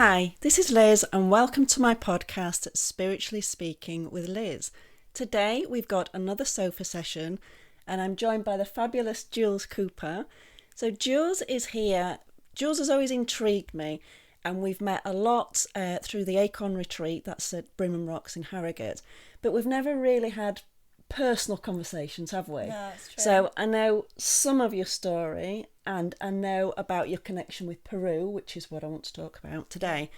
Hi, this is Liz and welcome to my podcast, Spiritually Speaking with Liz. Today we've got another sofa session and I'm joined by the fabulous Jules Cooper. So Jules is here. Jules has always intrigued me and we've met a lot through the Acorn retreat, that's at Brimham Rocks in Harrogate, but we've never really had personal conversations, have we? No, that's true. So I know some of your story and I know about your connection with Peru, which is what I want to talk about today.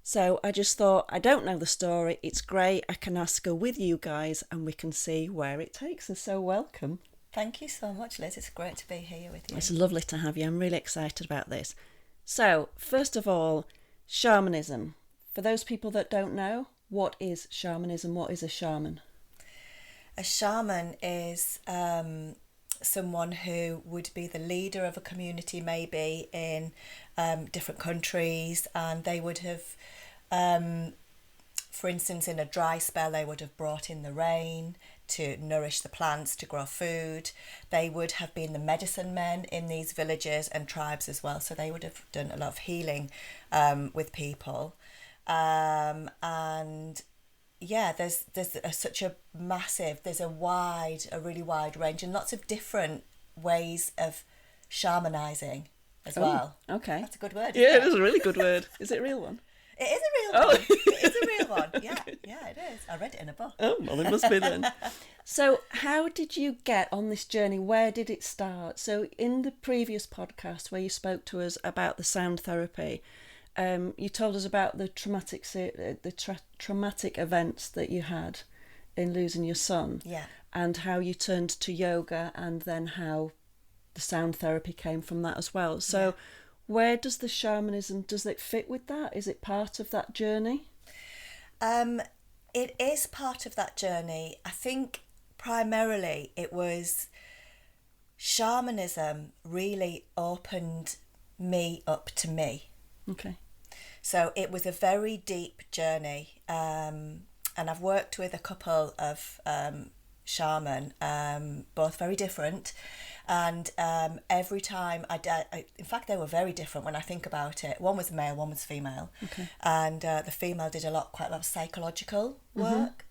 So I just thought, I don't know the story, it's great, I can ask her with you guys and we can see where it takes us. So welcome. Thank you so much, Liz. It's great to be here with you. It's lovely to have you. I'm really excited about this. So first of all, shamanism. For those people that don't know, what is shamanism? What is a shaman? A shaman is someone who would be the leader of a community, maybe in different countries, and they would have, for instance, in a dry spell, they would have brought in the rain to nourish the plants, to grow food. They would have been the medicine men in these villages and tribes as well, so they would have done a lot of healing with people. And yeah, there's such a massive, there's a really wide range and lots of different ways of shamanizing as well. Okay. That's a good word. Yeah, it is a really good word. Is it a real one? It is a real one. It is a real one. Yeah, it is. I read it in a book. Oh, well, it must be then. So how did you get on this journey? Where did it start? So in the previous podcast where you spoke to us about the sound therapy, you told us about the traumatic events that you had in losing your son, and how you turned to yoga, and then how the sound therapy came from that as well. So, where does the shamanism, does it fit with that? Is it part of that journey? It is part of that journey. I think primarily it was shamanism really opened me up to me. Okay. So it was a very deep journey, and I've worked with a couple of shaman, both very different, and every time in fact they were very different when I think about it. One was male, one was female, and the female did quite a lot of psychological work.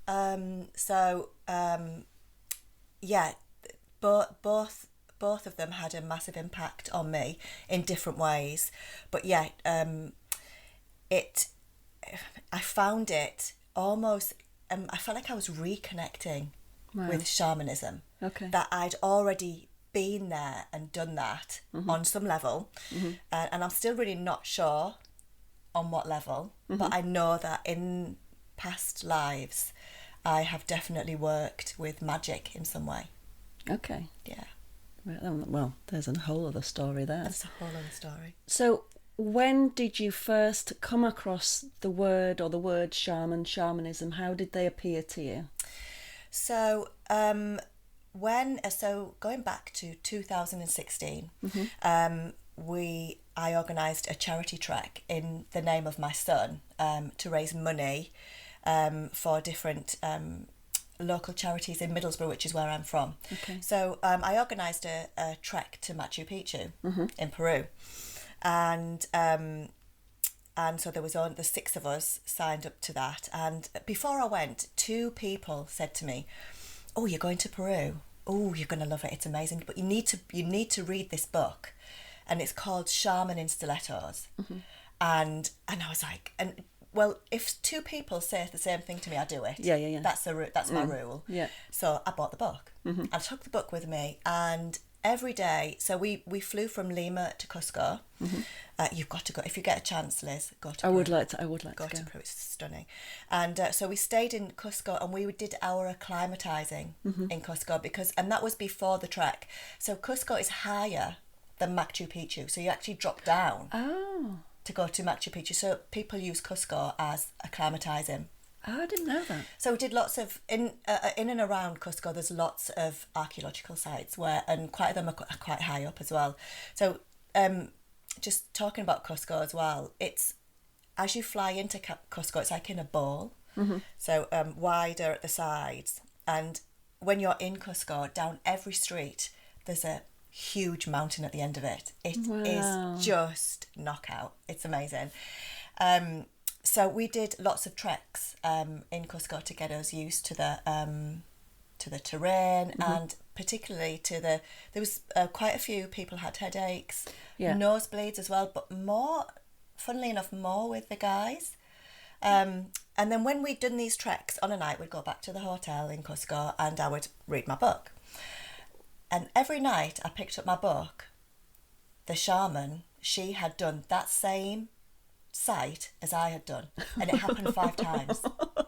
Both of them had a massive impact on me in different ways, but I found it almost, I felt like I was reconnecting with shamanism. Okay. That I'd already been there and done that on some level, and I'm still really not sure on what level, but I know that in past lives I have definitely worked with magic in some way. Okay. Yeah. Well, there's a whole other story there. That's a whole other story. So when did you first come across the word or the word shaman, shamanism? How did they appear to you? So going back to 2016, I organised a charity trek in the name of my son to raise money for different local charities in Middlesbrough, which is where I'm from. Okay. So I organised a trek to Machu Picchu in Peru, and so there was the 6 of us signed up to that. And before I went, 2 people said to me, "Oh, you're going to Peru? Oh, you're going to love it. It's amazing. But you need to read this book, and it's called Shaman in Stilettos." And I was like, well, if 2 people say the same thing to me, I do it. Yeah. That's my rule. Yeah. So I bought the book. I took the book with me, and every day, so we flew from Lima to Cusco. You've got to go, if you get a chance, Liz, go to Peru. I would like to go to Peru. It's stunning. And so we stayed in Cusco, and we did our acclimatizing in Cusco, and that was before the trek. So Cusco is higher than Machu Picchu, so you actually drop down to go to Machu Picchu. So people use Cusco as acclimatizing. Oh, I didn't know that. So we did lots of in and around Cusco. There's lots of archaeological sites and quite of them are quite high up as well. So just talking about Cusco as well, it's as you fly into Cusco, it's like in a bowl, so wider at the sides, and when you're in Cusco, down every street there's a huge mountain at the end of it. It is just knockout. It's amazing. So we did lots of treks in Cusco to get us used to the terrain, and particularly there was quite a few people had headaches, nosebleeds as well, but funnily enough, more with the guys. And then when we'd done these treks on a night, we'd go back to the hotel in Cusco and I would read my book. And every night I picked up my book, the shaman, she had done that same site as I had done, and it happened 5 times.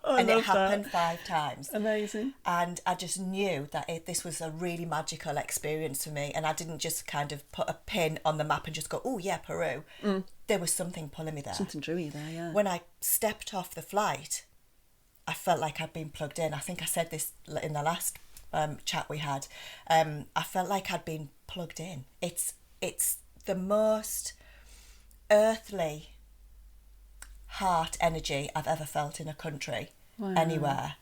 It happened 5 times. Amazing. And I just knew that this was a really magical experience for me, and I didn't just kind of put a pin on the map and just go, oh yeah, Peru. There was something pulling me there. Something drew you there, yeah. When I stepped off the flight, I felt like I'd been plugged in. I think I said this in the last chat we had. I felt like I'd been plugged in. It's the most earthly heart energy I've ever felt in a country, anywhere.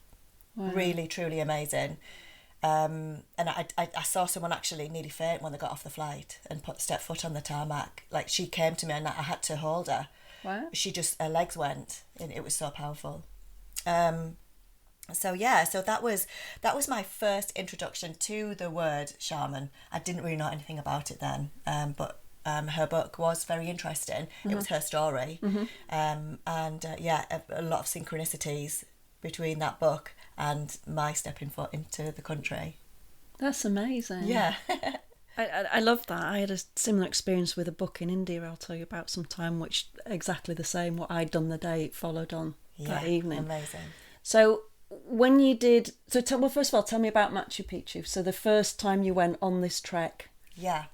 Wow. Really, truly amazing. And I saw someone actually nearly faint when they got off the flight and stepped foot on the tarmac. Like, she came to me and I had to hold her. Wow. Her legs went, and it was so powerful. So that was my first introduction to the word shaman. I didn't really know anything about it then, but her book was very interesting. It was her story. A lot of synchronicities between that book and my stepping foot into the country. That's amazing. Yeah. I love that. I had a similar experience with a book in India I'll tell you about sometime, which exactly the same. What I'd done the day it followed on that evening. Amazing. So when you did... first of all, tell me about Machu Picchu. So the first time you went on this trek. Yeah.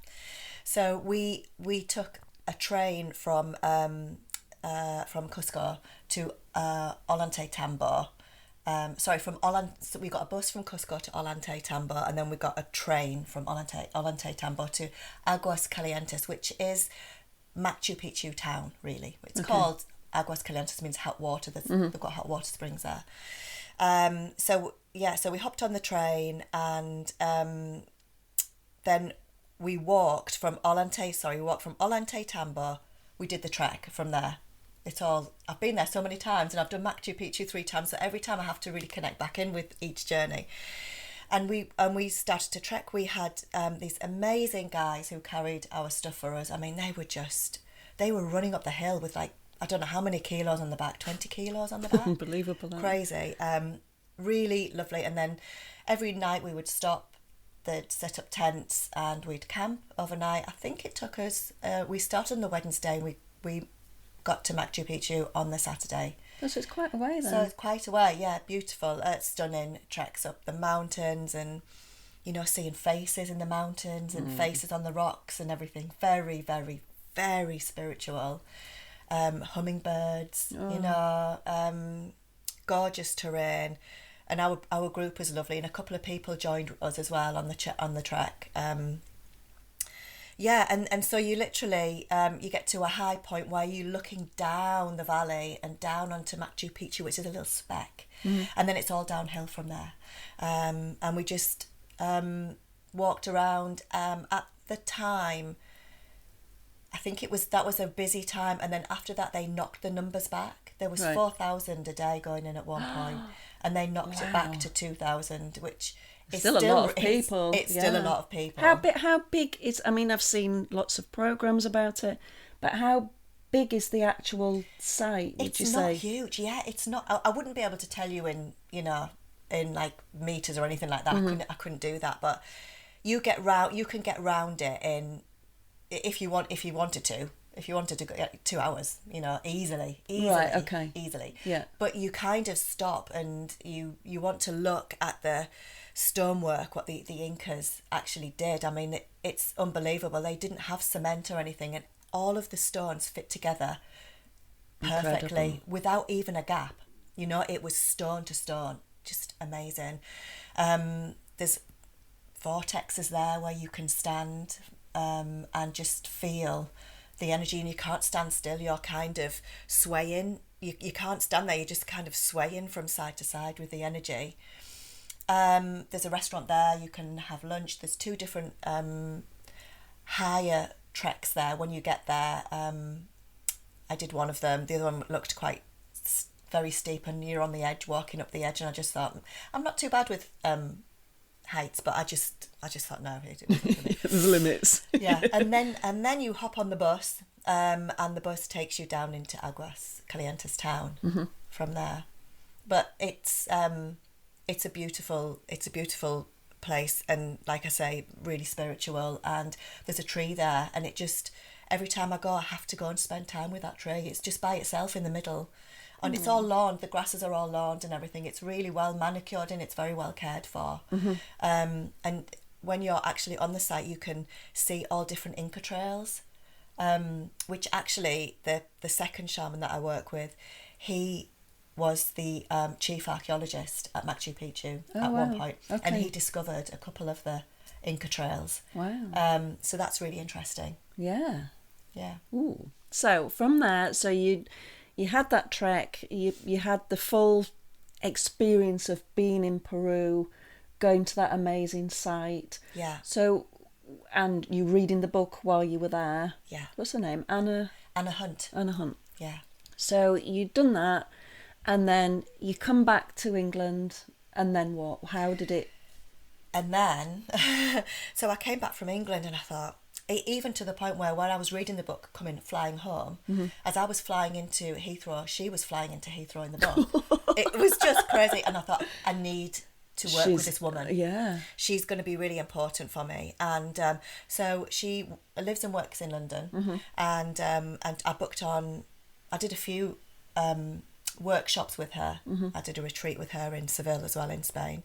So we took a train from Cusco to Ollantaytambo. So we got a bus from Cusco to Ollantaytambo, and then we got a train from Ollantaytambo to Aguas Calientes, which is Machu Picchu town, really. It's called Aguas Calientes, means hot water. They've got hot water springs there. So we hopped on the train, and then we walked from Ollantaytambo. We did the trek from there. I've been there so many times, and I've done Machu Picchu 3 times, so every time I have to really connect back in with each journey. And we started to trek. We had these amazing guys who carried our stuff for us. I mean, they were running up the hill with, like, I don't know how many kilos on the back, 20 kilos on the back. Unbelievable. Crazy. Really lovely. And then every night we would stop. They'd set up tents and we'd camp overnight. I think it took us, we started on the Wednesday, we got to Machu Picchu on the Saturday. So it's quite a way then. So it's quite a way, yeah, beautiful, stunning treks up the mountains, and, seeing faces in the mountains and faces on the rocks and everything. Very, very, very spiritual. Hummingbirds, gorgeous terrain. And our group was lovely, and a couple of people joined us as well on the trek. And so you literally you get to a high point where you're looking down the valley and down onto Machu Picchu, which is a little speck, and then it's all downhill from there. And we just walked around. At the time, I think that was a busy time, and then after that they knocked the numbers back. There was 4,000 a day going in at one point. And they knocked it back to 2,000, which is still a lot of people. It's still a lot of people. How big is? I mean, I've seen lots of programs about it, but how big is the actual site? Would you say? It's not huge. Yeah, it's not. I wouldn't be able to tell you in like meters or anything like that. I couldn't do that. But you can get round it in if you wanted to. If you wanted to go 2 hours, easily. Right, okay. Easily. Yeah. But you kind of stop and you want to look at the stonework, what the Incas actually did. I mean, it's unbelievable. They didn't have cement or anything, and all of the stones fit together perfectly. Incredible. Without even a gap. It was stone to stone. Just amazing. There's vortexes there where you can stand and just feel the energy, and you can't stand still. You're kind of swaying. You can't stand there. You're just kind of swaying from side to side with the energy. There's a restaurant there. You can have lunch. There's 2 different higher treks there when you get there. I did one of them. The other one looked quite very steep, and you're on the edge, walking up the edge, and I just thought, I'm not too bad with heights, but I just thought, no, it wasn't for me. There's limits. Yeah, and then you hop on the bus, and the bus takes you down into Aguas Calientes town from there. But it's a beautiful place, and like I say, really spiritual. And there's a tree there, and it just, every time I go, I have to go and spend time with that tree. It's just by itself in the middle, and it's all lawned. The grasses are all lawned and everything. It's really well manicured, and it's very well cared for. And when you're actually on the site, you can see all different Inca trails, which actually the second shaman that I work with, he was the chief archaeologist at Machu Picchu one point, and he discovered a couple of the Inca trails. Wow. So that's really interesting. Yeah. Yeah. Ooh. So from there, so you had that trek, you had the full experience of being in Peru, going to that amazing site. Yeah. So, and you reading the book while you were there. Yeah. What's her name? Anna Hunt. Anna Hunt. Yeah. So you'd done that, and then you come back to England, and then what? How did it? And then, so I came back from England, and I thought, even to the point where when I was reading the book, flying home, as I was flying into Heathrow, she was flying into Heathrow in the book. It was just crazy, and I thought, I need to work with this woman. Yeah. She's going to be really important for me. And so she lives and works in London, and I booked on, I did a few workshops with her. I did a retreat with her in Seville as well, in Spain.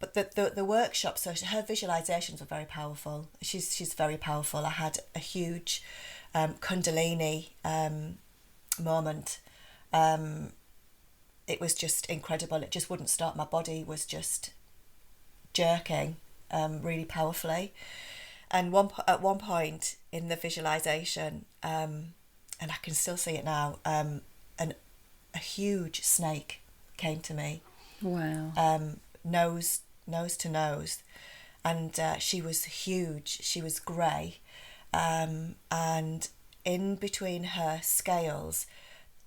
But the workshops, so her visualizations were very powerful. She's very powerful. I had a huge Kundalini moment. It was just incredible. It just wouldn't stop. My body was just jerking really powerfully. And at one point in the visualization, and I can still see it now, a huge snake came to me. Wow. Nose to nose, and she was huge. She was grey, and in between her scales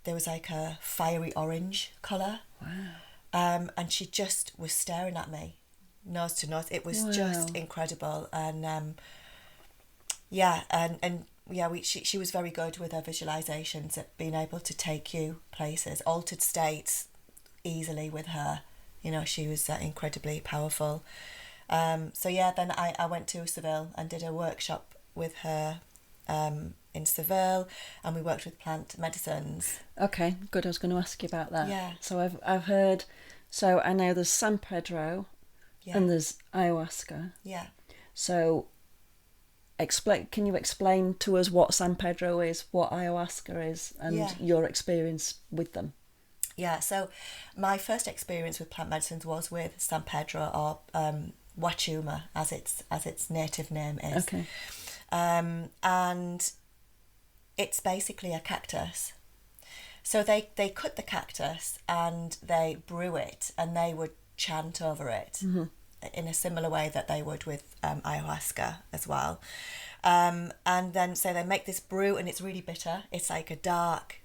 there was like a fiery orange colour. Wow. And she just was staring at me, nose to nose. It was just incredible. And she was very good with her visualizations, at being able to take you places, altered states easily with her. You know, she was incredibly powerful. Then I went to Seville and did a workshop with her in Seville, and we worked with plant medicines. Okay, good. I was going to ask you about that. Yeah. So I've heard. So I know there's San Pedro, and there's ayahuasca. Yeah. So can you explain to us what San Pedro is, what ayahuasca is, and your experience with them? Yeah, so my first experience with plant medicines was with San Pedro, or Wachuma, as its native name is. Okay. And it's basically a cactus. So they cut the cactus and they brew it, and they would chant over it in a similar way that they would with ayahuasca as well. And then so they make this brew, and it's really bitter. It's like a dark,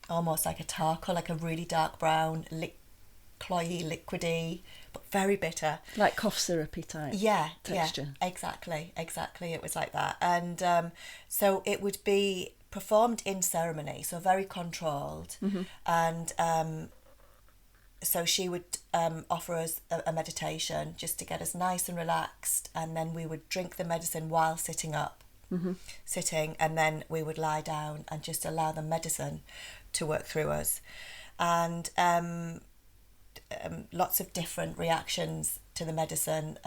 almost like a charcoal, like a really dark brown, cloyy, liquidy, but very bitter. Like cough syrupy type texture. Yeah, exactly. It was like that. And so it would be performed in ceremony, so very controlled. And so she would offer us a meditation just to get us nice and relaxed, and then we would drink the medicine while sitting up. Sitting, and then we would lie down and just allow the medicine to work through us. And lots of different reactions to the medicine.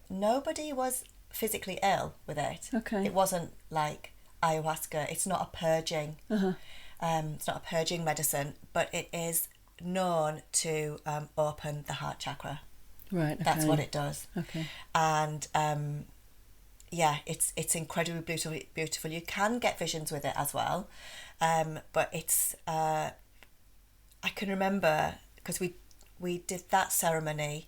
Nobody was physically ill with it. Okay. It wasn't like ayahuasca. It's not a purging. It's not a purging medicine, but it is known to open the heart chakra. Right. Okay. That's what it does. Okay. And it's incredibly beautiful. You can get visions with it as well, but it's I can remember, because we did that ceremony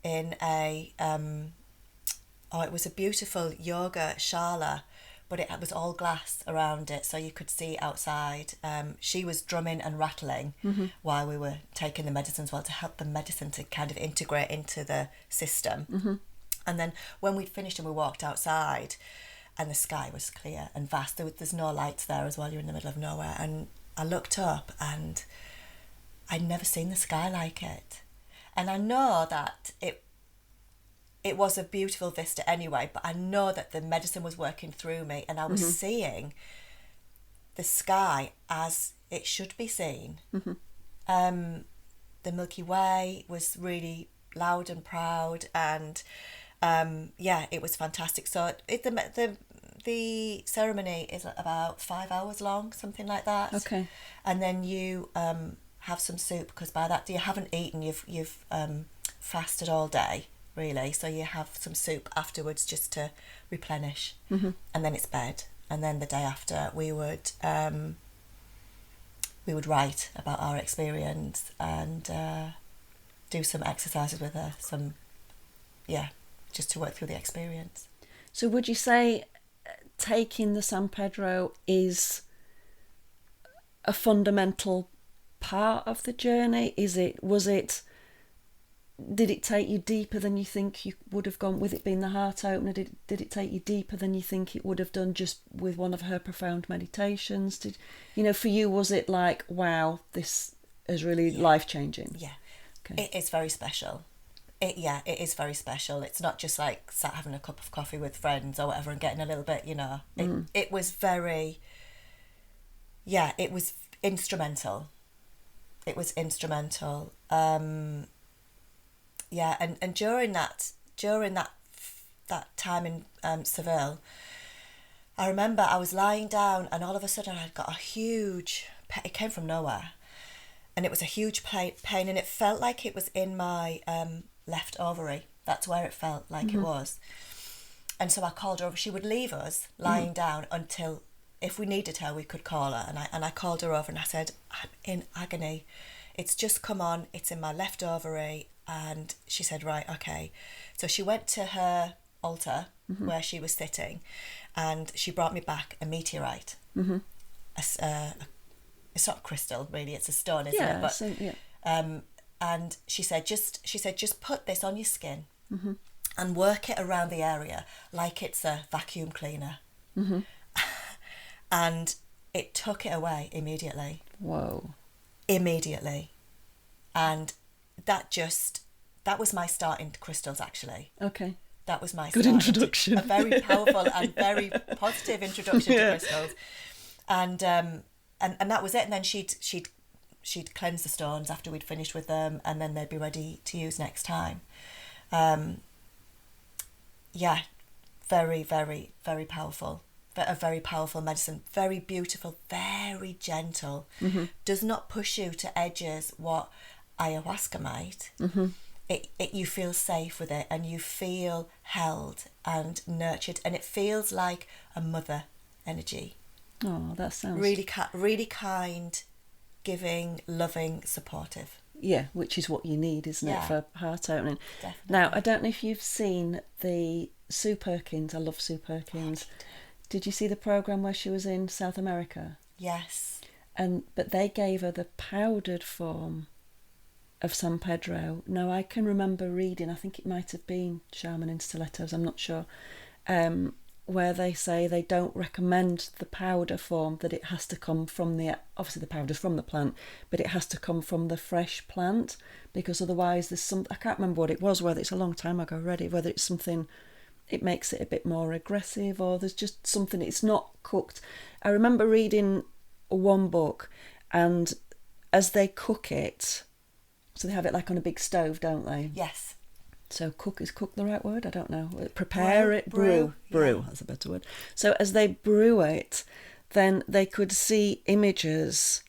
in a it was a beautiful yoga shala but it was all glass around it, so you could see outside. She was drumming and rattling while we were taking the medicine as well, to help the medicine to kind of integrate into the system. And then when we'd finished and we walked outside, and the sky was clear and vast, there's no lights there as well, you're in the middle of nowhere, and I looked up and I'd never seen the sky like it. And I know that it was a beautiful vista anyway, but I know that the medicine was working through me, and I was seeing the sky as it should be seen. The Milky Way was really loud and proud, and it was fantastic. So the ceremony is about 5 hours long, something like that. Okay. And then you have some soup, because by that you haven't eaten, you've fasted all day, really. So you have some soup afterwards just to replenish, and then it's bed. And then the day after we would write about our experience and do some exercises with her, just to work through the experience. So would you say taking the San Pedro is a fundamental part of the journey? Did it take you deeper than you think you would have gone with it being the heart opener? Did it take you deeper than you think it would have done just with one of her profound meditations? For you, was it like, wow, this is really life-changing? Yeah. Okay. It is very special. It is very special. It's not just like sat having a cup of coffee with friends or whatever and getting a little bit, It was very, it was instrumental. It was instrumental. And during that time in Seville, I remember I was lying down and all of a sudden I'd got a huge, it came from nowhere, and it was a huge pain, and it felt like it was in my left ovary. That's where it felt like it was. And so I called her over. She would leave us lying down until, if we needed her, we could call her. And I called her over and I said, I'm in agony. It's just come on. It's in my left ovary. And she said, right, okay. So she went to her altar where she was sitting, and she brought me back a meteorite. It's not crystal, really. It's a stone, isn't it? But, and she said, just put this on your skin and work it around the area like it's a vacuum cleaner. And it took it away immediately. Whoa. Immediately. And that was my start into crystals, actually. Okay. That was my good introduction. A very powerful and very positive introduction to crystals. And that was it. And then she'd cleanse the stones after we'd finished with them, and then they'd be ready to use next time. Very, very, very powerful. A very powerful medicine. Very beautiful, very gentle. Does not push you to edges what ayahuasca might. You feel safe with it, and you feel held and nurtured, and it feels like a mother energy. Oh, that sounds really kind, giving, loving, supportive. Yeah, which is what you need, isn't it, for heart opening? Definitely. Now, I don't know if you've seen the Sue Perkins. I love Sue Perkins. Did you see the programme where she was in South America? Yes. But they gave her the powdered form of San Pedro. Now, I can remember reading, I think it might have been Shaman in Stilettos, I'm not sure, where they say they don't recommend the powder form, that it has to come from obviously the powder's from the plant, but it has to come from the fresh plant, because otherwise there's I can't remember what it was, whether it's a long time ago already, whether it's something, it makes it a bit more aggressive, or there's just something, it's not cooked. I remember reading one book, and as they cook it, so they have it like on a big stove, don't they? Yes. So is cook the right word? I don't know. Prepare it, brew, that's a better word. So as they brew it, then they could see images,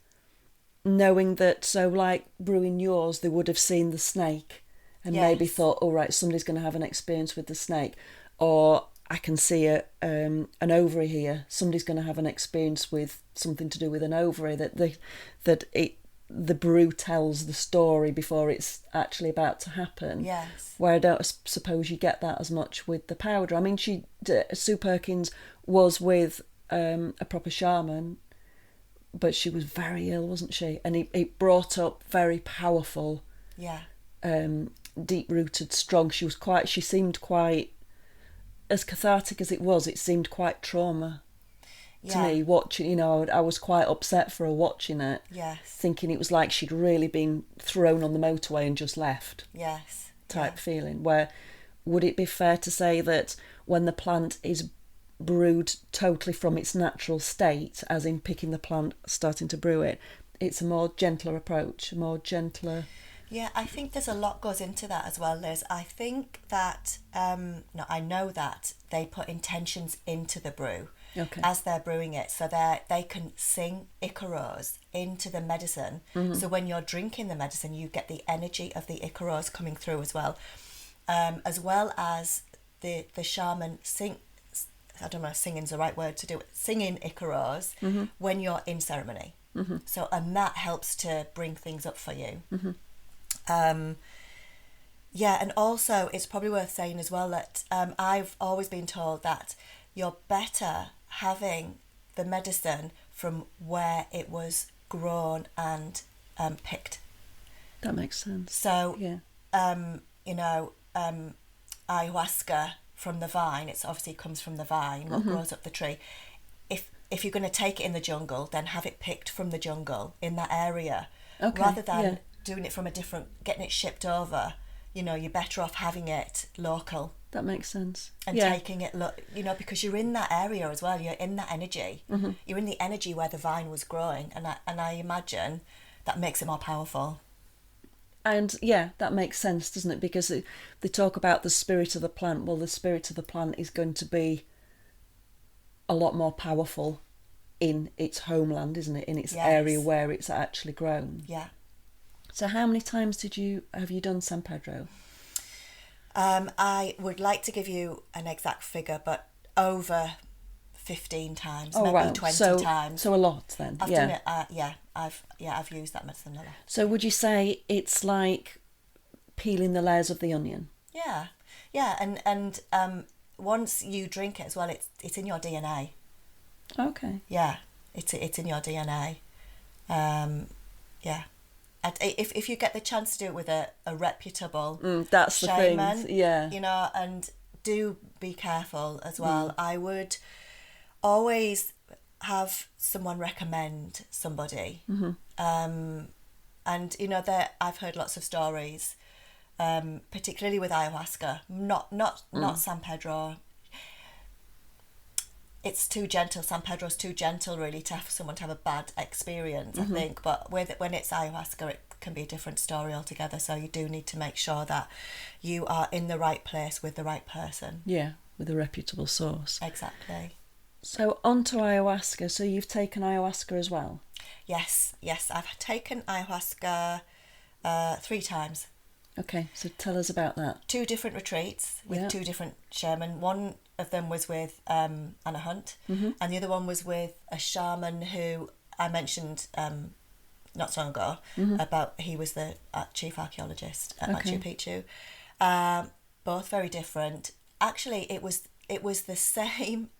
knowing that, so like brewing yours, they would have seen the snake and maybe thought, all right, somebody's going to have an experience with the snake. Or I can see an ovary here, somebody's going to have an experience with something to do with an ovary, the brew tells the story before it's actually about to happen. Yes. Where I don't suppose you get that as much with the powder. I mean, Sue Perkins was with a proper shaman, but she was very ill, wasn't she? And it brought up very powerful, Yeah. deep-rooted, strong. She seemed quite, as cathartic as it seemed quite trauma to me watching. You know, I was quite upset for her watching it. Yes. Thinking it was like she'd really been thrown on the motorway and just left. Yes. Type feeling. Where would it be fair to say that when the plant is brewed totally from its natural state, as in picking the plant, starting to brew it, it's a more gentler approach, a more gentler... Yeah, I think there's a lot goes into that as well, Liz. I think that, I know that they put intentions into the brew as they're brewing it, so they can sing Icaros into the medicine. So when you're drinking the medicine, you get the energy of the Icaros coming through as well as the shaman sing. I don't know if singing's the right word to do it. Singing Icaros when you're in ceremony. So, and that helps to bring things up for you. And also it's probably worth saying as well that I've always been told that you're better having the medicine from where it was grown and picked. That makes sense. So, ayahuasca from the vine, it's obviously comes from the vine, what grows up the tree. If you're going to take it in the jungle, then have it picked from the jungle in that area, rather than doing it from getting it shipped over. You know, you're better off having it local. That makes sense. And taking it, because you're in that area as well. You're in that energy. You're in the energy where the vine was growing, and I imagine that makes it more powerful. And that makes sense, doesn't it? Because they talk about the spirit of the plant. Well, the spirit of the plant is going to be a lot more powerful in its homeland, isn't it? In its area where it's actually grown. Yeah. So how many times have you done San Pedro? I would like to give you an exact figure, but over 15 times, maybe wow. 20 times. So a lot then. I've done it. I've used that medicine a lot. So would you say it's like peeling the layers of the onion? Yeah, and once you drink it as well, it's in your DNA. Okay. Yeah, it's in your DNA. If you get the chance to do it with a reputable that's shaman, the thing. you know, and do be careful as well. I would always have someone recommend somebody, and you know that I've heard lots of stories, particularly with ayahuasca. Not San Pedro. It's too gentle. San Pedro's too gentle, really, to have someone to have a bad experience, I think. But when it's ayahuasca, it can be a different story altogether. So you do need to make sure that you are in the right place with the right person. Yeah, with a reputable source. Exactly. So on to ayahuasca. So you've taken ayahuasca as well? Yes. I've taken ayahuasca 3 times. Okay, so tell us about that. 2 different retreats with 2 different shaman. One of them was with Anna Hunt, and the other one was with a shaman who I mentioned not so long ago about. He was the chief archaeologist at Machu Picchu. Both very different. Actually, it was the same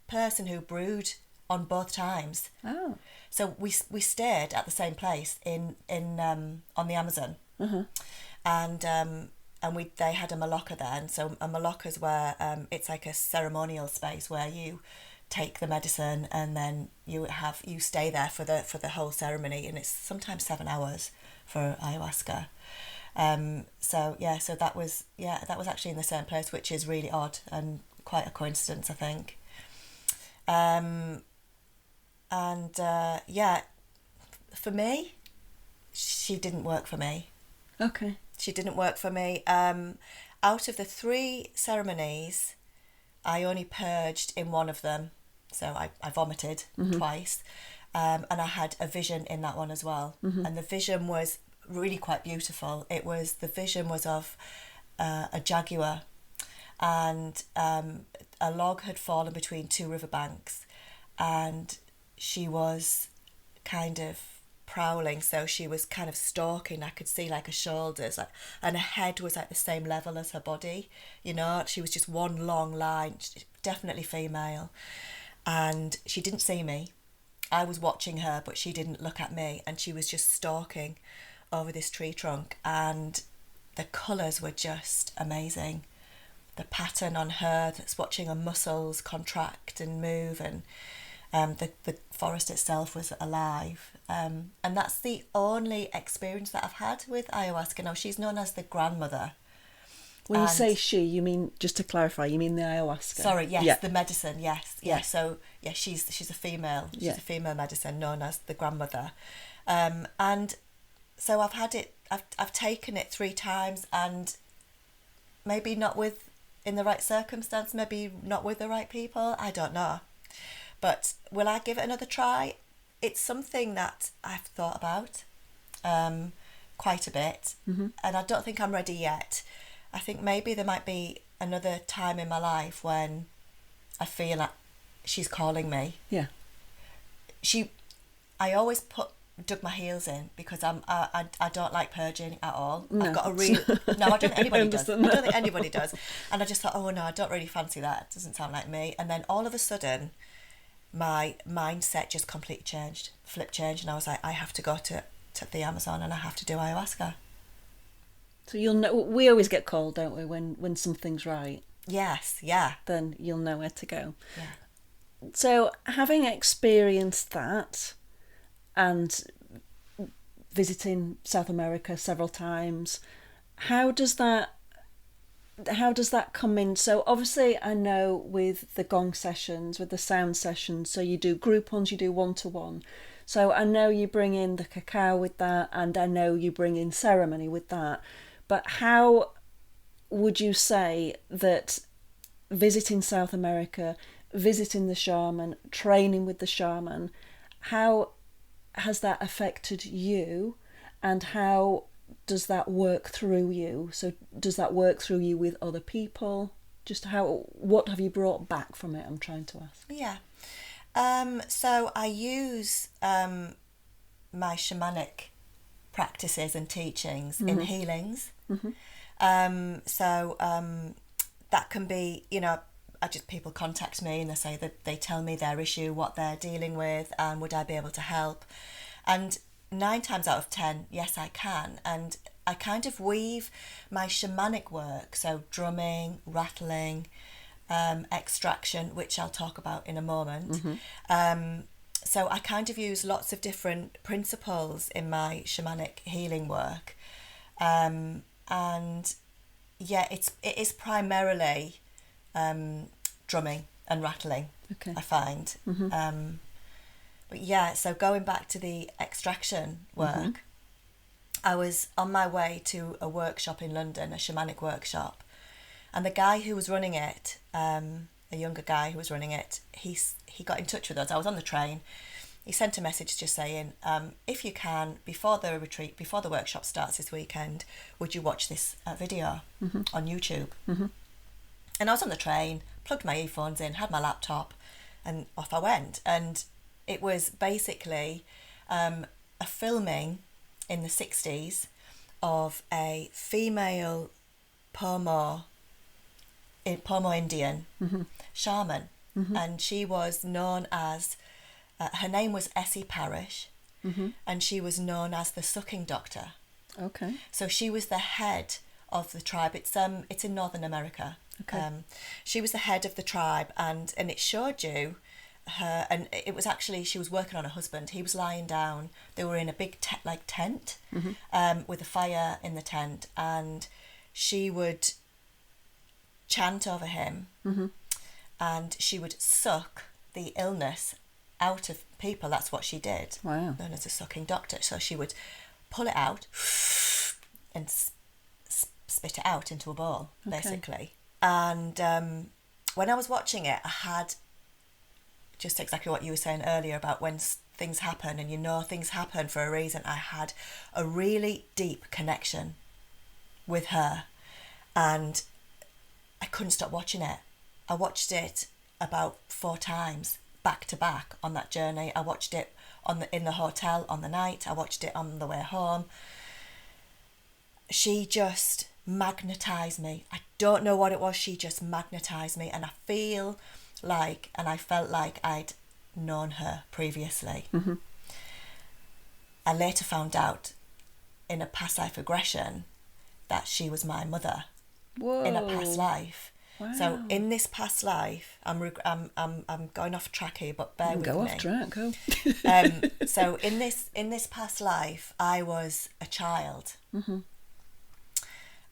person who brewed on both times. Oh, so we stayed at the same place in on the Amazon. And they had a maloca there, and so a maloca's where it's like a ceremonial space where you take the medicine and then you stay there for the whole ceremony, and it's sometimes 7 hours for ayahuasca. So that was actually in the same place, which is really odd and quite a coincidence, I think. For me, she didn't work for me. Okay. She didn't work for me. Out of the 3 ceremonies, I only purged in one of them. So I vomited twice. And I had a vision in that one as well. And the vision was really quite beautiful. The vision was of a jaguar, and a log had fallen between 2 riverbanks, and she was kind of prowling, so she was kind of stalking. I could see like her shoulders, and her head was at the same level as her body. You know, she was just one long line, definitely female. And she didn't see me. I was watching her, but she didn't look at me, and she was just stalking over this tree trunk, and the colours were just amazing. The pattern on her, that's watching her muscles contract and move, and the forest itself was alive. And that's the only experience that I've had with ayahuasca. Now, she's known as the grandmother. When you say she, you mean, just to clarify, you mean the ayahuasca? Sorry, yes, yeah. The medicine, yes. Yeah. So, yeah, she's a female. She's a female medicine known as the grandmother. And so I've taken it 3 times, and maybe not in the right circumstance, maybe not with the right people, I don't know. But will I give it another try? It's something that I've thought about quite a bit, and I don't think I'm ready yet. I think maybe there might be another time in my life when I feel like she's calling me. Yeah. I always dug my heels in, because I don't like purging at all. No. I've got a real no. I don't think anybody does. I understand don't think anybody does. And I just thought, oh no, I don't really fancy that. It doesn't sound like me. And then all of a sudden, my mindset just completely changed, and I was like, I have to go to the Amazon, and I have to do ayahuasca. So you'll know. We always get called, don't we, when something's right? Yes, yeah. Then you'll know where to go. Yeah. So, having experienced that, and visiting South America several times, how does that come in? So obviously I know with the Gong sessions, with the sound sessions, so you do group ones, you do one-to-one. So I know you bring in the cacao with that, and I know you bring in ceremony with that. But how would you say that visiting South America, visiting the shaman, training with the shaman, how has that affected you, and how does that work through you? So does that work through you with other people? Just what have you brought back from it, I'm trying to ask. Yeah. So I use my shamanic practices and teachings in healings. That can be, people contact me and they say that they tell me their issue, what they're dealing with, and would I be able to help? And 9 times out of 10, yes, I can. And I kind of weave my shamanic work, so drumming, rattling, extraction, which I'll talk about in a moment. So I kind of use lots of different principles in my shamanic healing work. And yeah, it is primarily drumming and rattling, Okay. I find. But yeah, so going back to the extraction work, I was on my way to a workshop in London, a shamanic workshop, and the guy who was running it, a younger guy who was running it, he got in touch with us. I was on the train. He sent a message just saying, if you can, before the workshop starts this weekend, would you watch this video on YouTube? And I was on the train, plugged my earphones in, had my laptop, and off I went. And it was basically a filming in the 60s of a female Pomo Indian shaman. And she was known as, her name was Essie Parish, and she was known as the sucking doctor. Okay. So she was the head of the tribe. It's in Northern America. Okay. She was the head of the tribe, and it showed you her, and it was actually, she was working on her husband. He was lying down. They were in a big tent with a fire in the tent, and she would chant over him, and she would suck the illness out of people. That's what she did. Wow. Known as a sucking doctor. So she would pull it out and spit it out into a bowl, basically. And when I was watching it, I had just exactly what you were saying earlier about when things happen, and things happen for a reason. I had a really deep connection with her, and I couldn't stop watching it. I watched it about 4 times back to back on that journey. I watched it in the hotel on the night. I watched it on the way home. She just magnetised me. I don't know what it was. She just magnetised me, and I felt like I'd known her previously. Mm-hmm. I later found out in a past life regression that she was my mother. Whoa. In a past life. Wow. So in this past life, I'm going off track here, but bear with me. Go off track, go. So in this past life, I was a child, mm-hmm.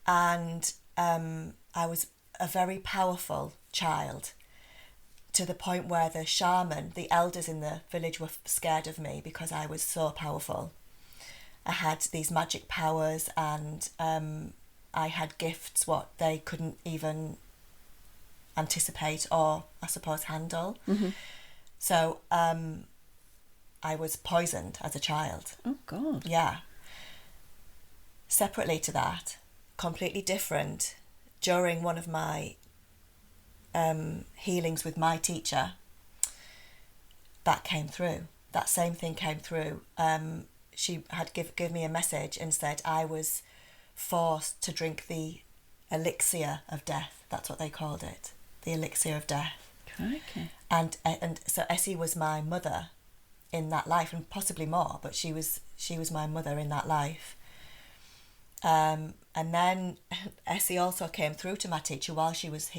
and I was a very powerful child, to the point where the shaman, the elders in the village, were scared of me because I was so powerful. I had these magic powers, and I had gifts what they couldn't even anticipate or, I suppose, handle. Mm-hmm. So I was poisoned as a child. Oh, God. Yeah. Separately to that, completely different, during one of my healings with my teacher, that came through. That same thing came through. She had given me a message and said I was forced to drink the elixir of death. That's what they called it, the elixir of death. Okay. And so Essie was my mother in that life, and possibly more, but she was my mother in that life. And then Essie also came through to my teacher while she was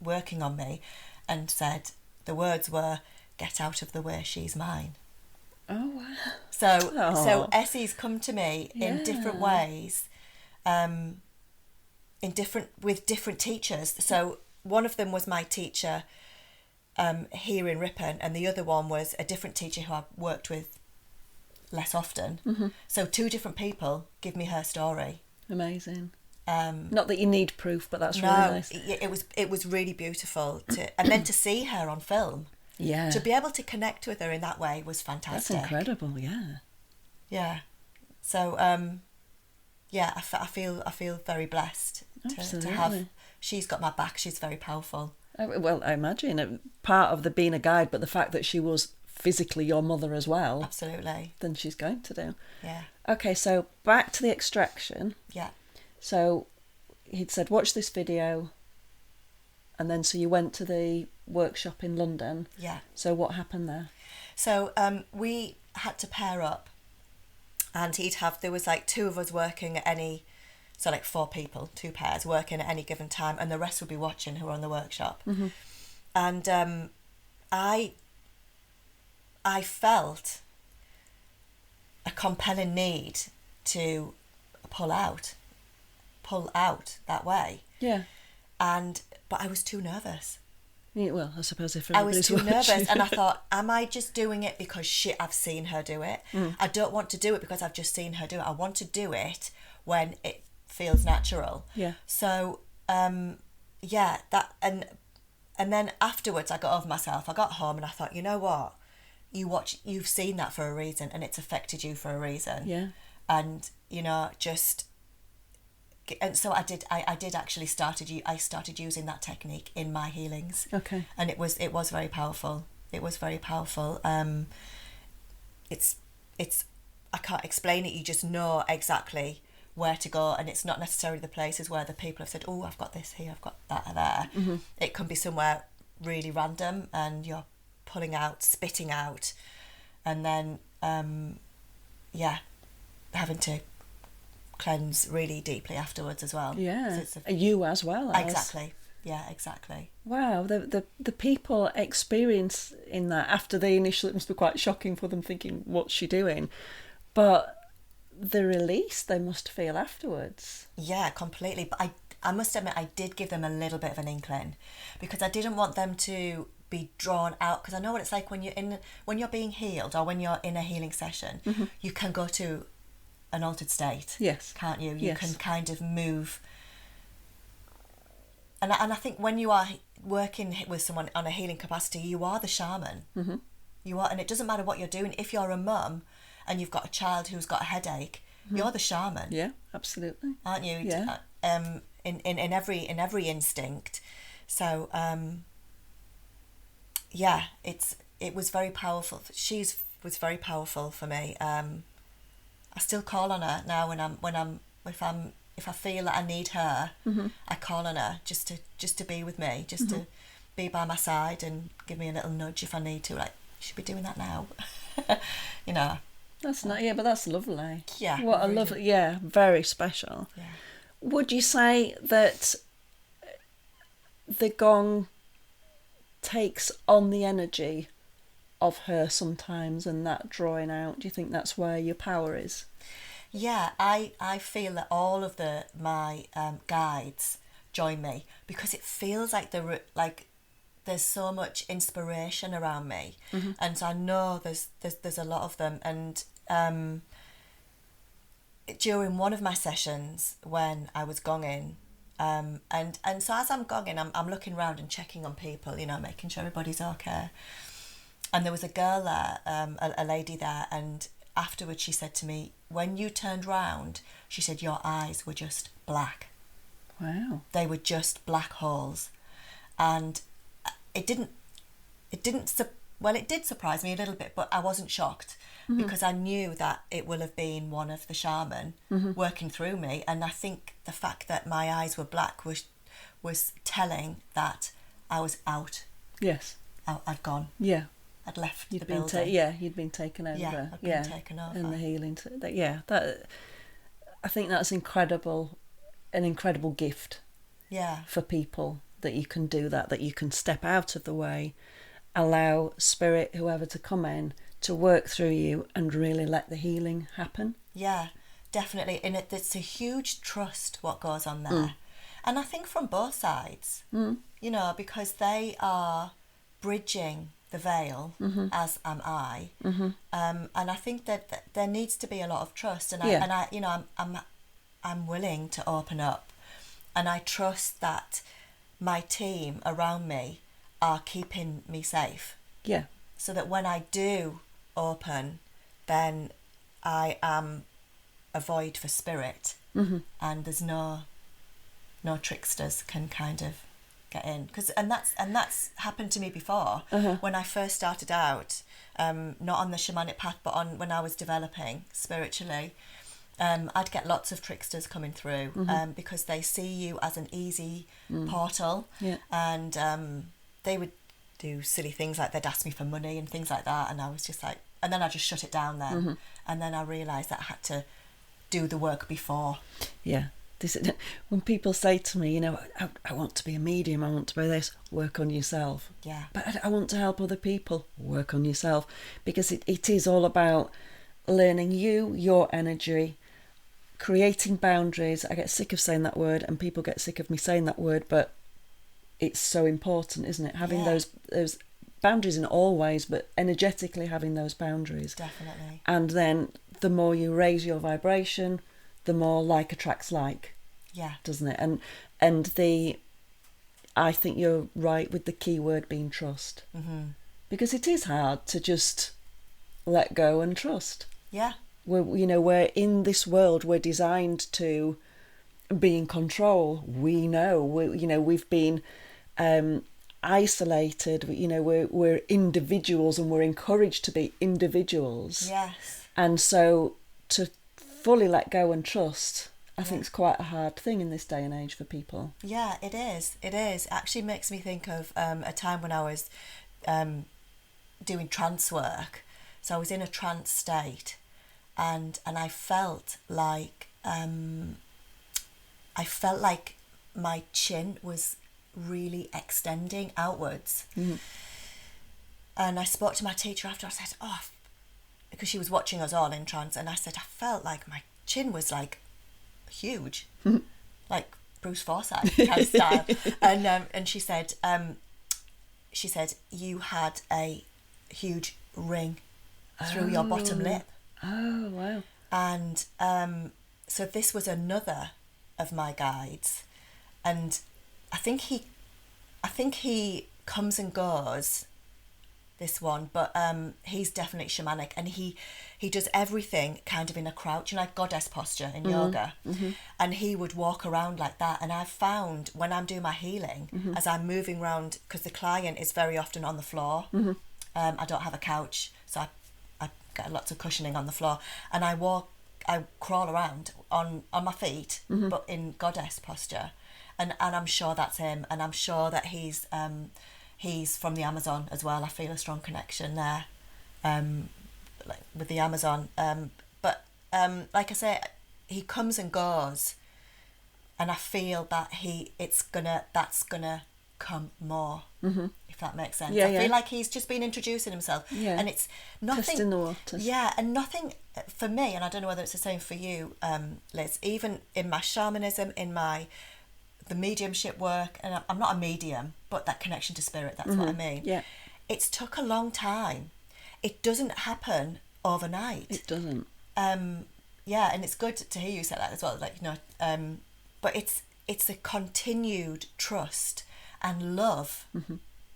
working on me, and said, the words were, "Get out of the way, she's mine." Oh, wow. So Essie's come to me in different Yeah. ways, with different teachers. So one of them was my teacher here in Ripon, and the other one was a different teacher who I worked with less often. Mm-hmm. So two different people give me her story. Amazing. Not that you need proof, but that's really nice. It was really beautiful and then to see her on film. Yeah. To be able to connect with her in that way was fantastic. That's incredible, yeah. Yeah. So I feel very blessed to have. She's got my back. She's very powerful. Well, I imagine part of the being a guide, but the fact that she was physically your mother as well. Absolutely. Then she's going to do. Yeah. Okay, so back to the extraction. Yeah. So he'd said, watch this video. And then so you went to the workshop in London. Yeah. So what happened there? So we had to pair up, and there was like two of us working at any, so like 4 people, 2 pairs working at any given time, and the rest would be watching who were on the workshop. Mm-hmm. And I felt a compelling need to pull out that way. Yeah. But I was too nervous. Yeah, well, I suppose if I was everybody's too watching. nervous, and I thought, am I just doing it because I've seen her do it? I don't want to do it because I've just seen her do it. I want to do it when it feels natural. Yeah. So, that and then afterwards I got over myself. I got home and I thought, you know what? You've seen that for a reason, and it's affected you for a reason. Yeah. And and so I did actually I started using that technique in my healings. Okay. And it was very powerful. It was very powerful. It's I can't explain it. You just know exactly where to go, and it's not necessarily the places where the people have said, "Oh, I've got this here, I've got that there." Mm-hmm. It can be somewhere really random, and you're pulling out, spitting out, and then having to cleanse really deeply afterwards as well. Yeah. So you as well as. Exactly. Yeah, exactly. Wow, the people experience in that after they initially, it must be quite shocking for them, thinking, what's she doing? But the release they must feel afterwards. Yeah, completely. But I must admit, I did give them a little bit of an inkling, because I didn't want them to be drawn out, because I know what it's like when you're being healed, or when you're in a healing session. Mm-hmm. You can go to an altered state. Yes. Can't you? You Yes. can kind of move. And I think when you are working with someone on a healing capacity, you are the shaman. Mm-hmm. You are, and it doesn't matter what you're doing. If you're a mum and you've got a child who's got a headache, mm-hmm. you're the shaman. Yeah, absolutely. Aren't you? Yeah. In every instinct. So it was very powerful. Was very powerful for me. I still call on her now if I'm if I feel that I need her, I call on her just to be with me, just to be by my side and give me a little nudge if I need to. Like, you should be doing that now. You know. That's not, yeah, but that's lovely. Yeah. What a really. lovely, yeah, very special. Yeah. Would you say that the gong takes on the energy of her sometimes, and that drawing out, do you think that's where your power is? Yeah, I feel that all of my guides join me because it feels like there's so much inspiration around me, and so I know there's a lot of them. And during one of my sessions when I was gonging, and so as I'm gonging, I'm looking around and checking on people, you know, making sure everybody's okay. And there was a girl there, a lady there, and afterwards she said to me, when you turned round, she said your eyes were just black. Wow. They were just black holes. And it did surprise me a little bit, but I wasn't shocked because I knew that it will have been one of the shaman working through me. And I think the fact that my eyes were black was telling that I was out. Yes. I'd gone. Yeah. I'd left You'd the been building. you'd been taken over. Yeah, I'd been taken over. And the healing. I think that's incredible, an incredible gift. Yeah. For people, that you can do that you can step out of the way, allow spirit, whoever, to come in, to work through you and really let the healing happen. Yeah, definitely. And it's a huge trust what goes on there. And I think from both sides, you know, because they are bridging the veil, as am I. And I think that there needs to be a lot of trust. And I you know, I'm willing to open up, and I trust that my team around me are keeping me safe. Yeah. So that when I do open, then I am a void for spirit, and there's no tricksters can kind of get in, and that's happened to me before. When I first started out, not on the shamanic path, but when I was developing spiritually, I'd get lots of tricksters coming through, because they see you as an easy portal, and they would do silly things like they'd ask me for money and things like that, and I was just like, and then I just shut it down then, and then I realised that I had to do the work before. Yeah. When people say to me, you know, I want to be a medium, I want to be this, work on yourself. Yeah. But I want to help other people, work on yourself, because it is all about learning your energy, creating boundaries. I get sick of saying that word, and people get sick of me saying that word, but it's so important, isn't it? Having those boundaries in all ways, but energetically having those boundaries. Definitely. And then the more you raise your vibration, the more like attracts like. Yeah. Doesn't it? And I think you're right with the key word being trust. Because it is hard to just let go and trust. Yeah. We're in this world, we're designed to be in control. We know, we've been isolated. We're individuals, and we're encouraged to be individuals. Yes. And so to fully let go and trust, I think it's quite a hard thing in this day and age for people. Yeah, it is. It is. It actually makes me think of a time when I was doing trance work. So I was in a trance state, and I felt like my chin was really extending outwards. And I spoke to my teacher after. I said, because she was watching us all in trance, and I said, I felt like my chin was like huge, like Bruce Forsyth kind of style. And she said you had a huge ring through your bottom lip. Oh, wow. And so this was another of my guides, and I think he comes and goes, this one, but he's definitely shamanic, and he does everything kind of in a crouch, like goddess posture in yoga, and he would walk around like that. And I've found when I'm doing my healing, as I'm moving around, because the client is very often on the floor, I don't have a couch, so I get lots of cushioning on the floor, and I walk crawl around on my feet, but in goddess posture, and I'm sure that's him, and I'm sure that he's from the Amazon as well. I feel a strong connection there, like with the Amazon. But like I say, he comes and goes, and I feel that that's gonna come more. If that makes sense. I feel like he's just been introducing himself, and it's nothing. Testing the waters. Yeah, and nothing for me, and I don't know whether it's the same for you, Liz. Even in my shamanism, in the mediumship work, and I'm not a medium, but that connection to spirit, that's what I mean. Yeah. It's took a long time. It doesn't happen overnight. It doesn't. Yeah, and it's good to hear you say that as well. Like, but it's a continued trust and love.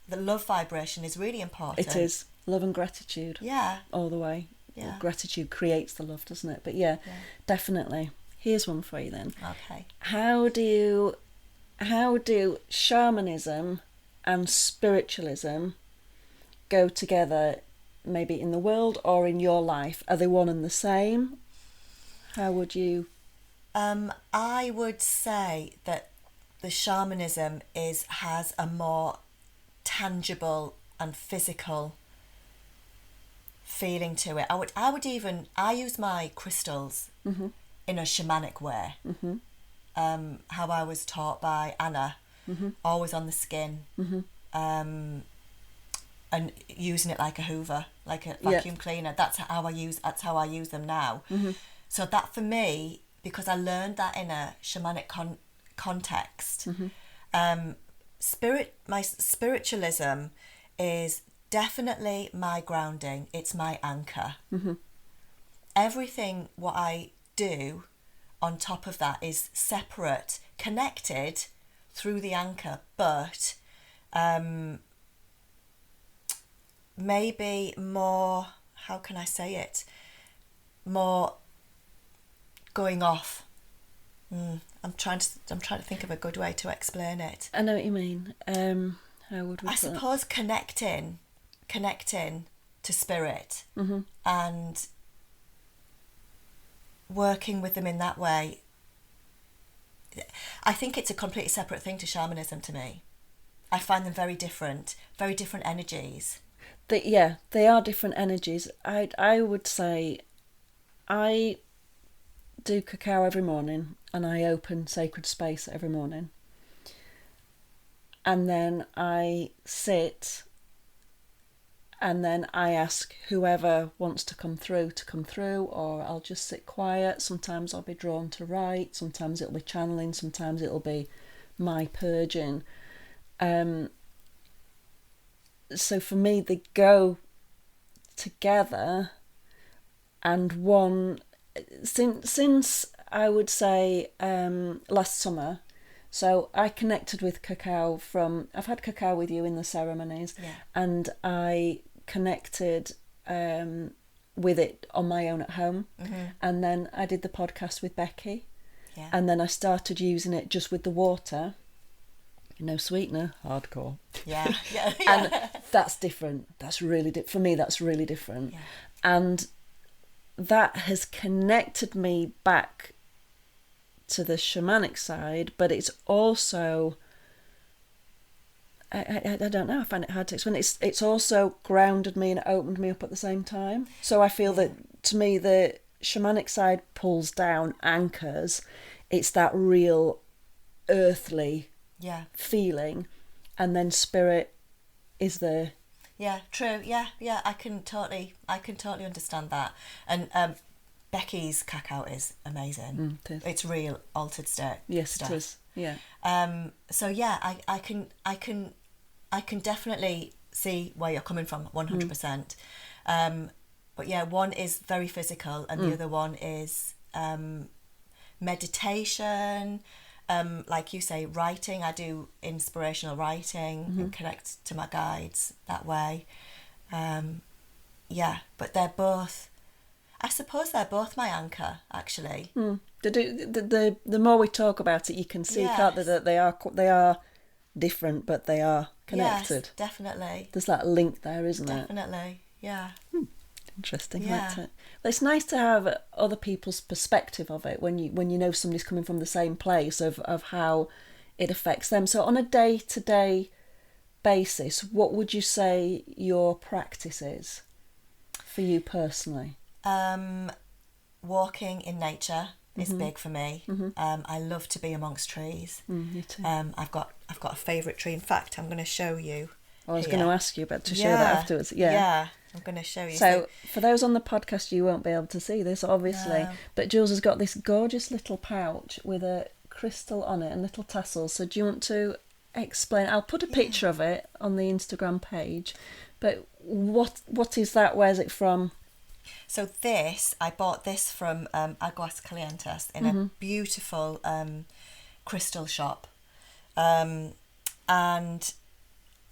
The love vibration is really important. It is. Love and gratitude. Yeah. All the way. Yeah. Gratitude creates the love, doesn't it? But yeah, definitely. Here's one for you then. Okay. How do shamanism and spiritualism go together, maybe in the world or in your life? Are they one and the same? How would you? I would say that the shamanism has a more tangible and physical feeling to it. I use my crystals in a shamanic way. How I was taught by Anna, always on the skin, and using it like a Hoover, like a vacuum cleaner. That's how I use them now. So that for me, because I learned that in a shamanic context, my spiritualism is definitely my grounding. It's my anchor. Everything what I do on top of that is separate, connected through the anchor, but maybe more, how can I say it, more going off. I'm trying to think of a good way to explain it. I know what you mean. How would we? I suppose connecting to spirit and working with them in that way. I think it's a completely separate thing to shamanism to me. I find them very different energies. They are different energies. I would say I do cacao every morning, and I open sacred space every morning. And then I sit, and then I ask whoever wants to come through, or I'll just sit quiet. Sometimes I'll be drawn to write, sometimes it'll be channeling, sometimes it'll be my purging. So for me, they go together, and one, since I would say last summer, so I connected with cacao I've had cacao with you in the ceremonies, and I connected with it on my own at home, and then I did the podcast with Beccy, and then I started using it just with the water, no sweetener, hardcore. And that's different. That's really for me. That's really different, and that has connected me back to the shamanic side, but it's also, I don't know, I find it hard to explain. It's also grounded me and opened me up at the same time. So I feel that, to me, the shamanic side pulls down, anchors. It's that real earthly feeling, and then spirit is the... Yeah, true. Yeah, I can totally understand that. And Beccy's cacao is amazing. It is. It's real altered state. Yes, stuff. it is. Yeah. So yeah, I can definitely see where you're coming from, 100%. But yeah, one is very physical, and the other one is meditation. Like you say, writing. I do inspirational writing and connect to my guides that way. But they're both, I suppose they're both my anchor, actually. The more we talk about it, you can see, can't they, that they are different, but they are connected. Yes, definitely. There's that link there, isn't it? Definitely, yeah. interesting. Yeah. Well, it's nice to have other people's perspective of it when you know somebody's coming from the same place of how it affects them. So on a day-to-day basis, what would you say your practice is for you personally? Walking in nature is big for me. I love to be amongst trees. Me too. I've got a favourite tree. In fact, I'm going to show you. I was here. going to ask you about to show that afterwards. Yeah, I'm going to show you. So for those on the podcast, you won't be able to see this, obviously. No. But Jules has got this gorgeous little pouch with a crystal on it and little tassels. So do you want to explain? I'll put a picture of it on the Instagram page. But what is that? Where's it from? So I bought this from Aguas Calientes in a beautiful crystal shop, and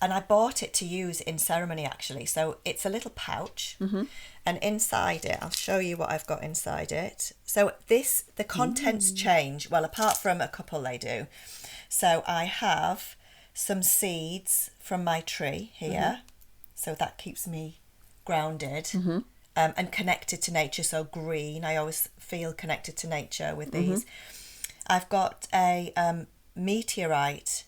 I bought it to use in ceremony actually. So it's a little pouch, and inside it, I'll show you what I've got inside it. So the contents change. Well, apart from a couple they do. So I have some seeds from my tree here, so that keeps me grounded. And connected to nature, so green. I always feel connected to nature with these. I've got a meteorite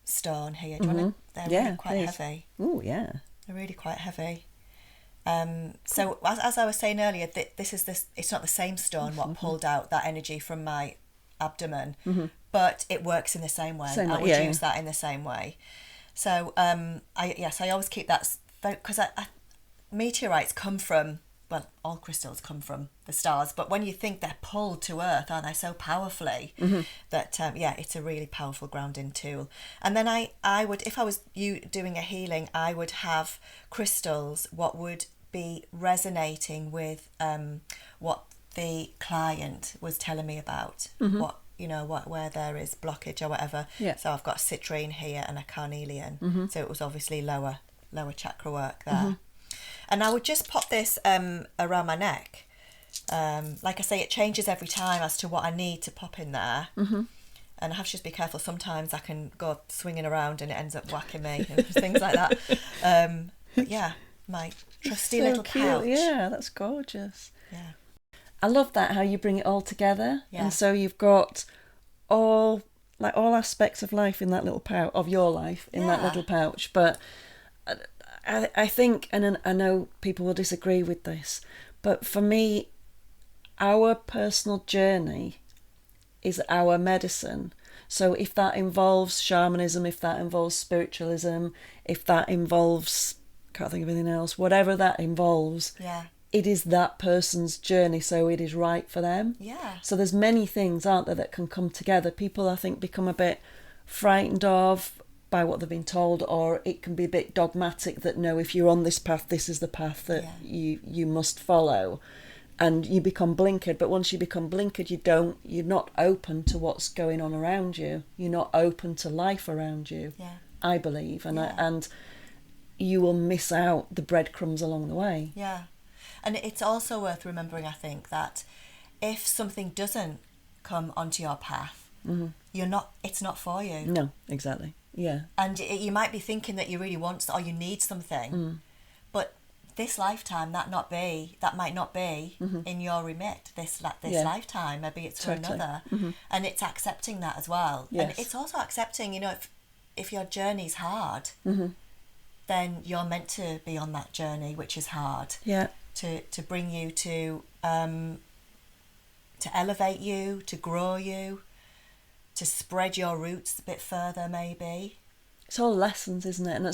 stone here. Do you want to? They're really quite heavy. Oh, yeah. They're really quite heavy. So as I was saying earlier, it's not the same stone what pulled out that energy from my abdomen, but it works in the same way. I would use that in the same way. So I always keep that, because meteorites come from, well, all crystals come from the stars, but when you think they're pulled to earth, aren't they, so powerfully, that it's a really powerful grounding tool. And then I would, if I was doing a healing, I would have crystals what would be resonating with what the client was telling me about, where there is blockage or whatever. So I've got citrine here and a carnelian, so it was obviously lower chakra work there. And I would just pop this around my neck. Like I say, it changes every time as to what I need to pop in there. And I have to just be careful. Sometimes I can go swinging around and it ends up whacking me and things like that. But yeah, my trusty little pouch. Yeah, that's gorgeous. Yeah. I love that, how you bring it all together. Yeah. And so you've got all aspects of life in that little pouch, of your life in that little pouch. But I think, and I know people will disagree with this, but for me, our personal journey is our medicine. So if that involves shamanism, if that involves spiritualism, if that involves, can't think of anything else, whatever that involves, it is that person's journey, so it is right for them. Yeah. So there's many things, aren't there, that can come together. People, I think, become a bit frightened of by what they've been told, or it can be a bit dogmatic that no, if you're on this path, this is the path that you must follow, and you become blinkered. But once you become blinkered, you're not open to what's going on around you. You're not open to life around you. I believe, and you will miss out the breadcrumbs along the way. And it's also worth remembering, I think, that if something doesn't come onto your path, it's not for you. No, exactly. Yeah. And you might be thinking that you really want or you need something, but this lifetime that might not be in your remit this lifetime. Maybe it's for another, and it's accepting that as well. And it's also accepting, if your journey's hard, then you're meant to be on that journey, which is hard. To bring you to elevate you, to grow you, to spread your roots a bit further, maybe. It's all lessons, isn't it? And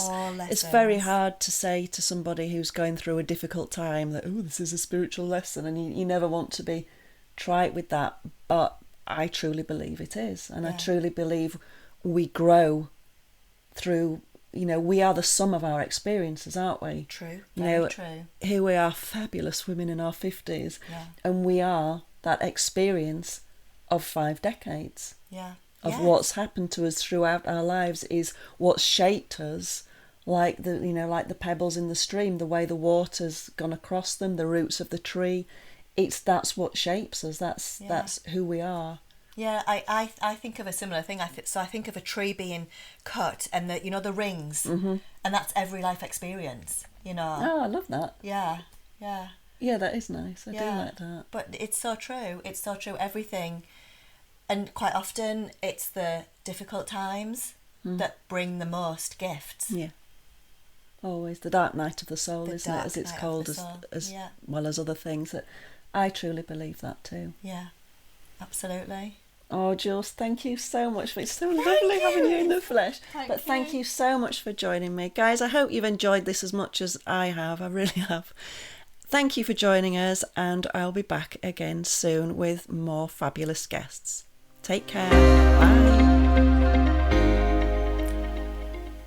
it's very hard to say to somebody who's going through a difficult time that, oh, this is a spiritual lesson, and you never want to be trite with that. But I truly believe it is, and I truly believe we grow through. We are the sum of our experiences, aren't we? True. Very true. Here we are, fabulous women in our 50s, and we are that experience of 5 decades. What's happened to us throughout our lives is what shaped us, like the pebbles in the stream, the way the water's gone across them, the roots of the tree. That's what shapes us. That's who we are. Yeah, I think of a similar thing. I think of a tree being cut and the rings, and that's every life experience. Oh, I love that. Yeah. Yeah. Yeah, that is nice. I do like that. But it's so true. It's so true. Everything, and quite often it's the difficult times that bring the most gifts. Yeah. Always the dark night of the soul, The isn't it? As it's dark night of called, the as soul. as Yeah. well as other things. That I truly believe that too. Yeah, absolutely. Oh, Jules, thank you so much. It's so lovely having you in the flesh. Thank you so much for joining me. Guys, I hope you've enjoyed this as much as I have. I really have. Thank you for joining us, and I'll be back again soon with more fabulous guests. Take care. Bye.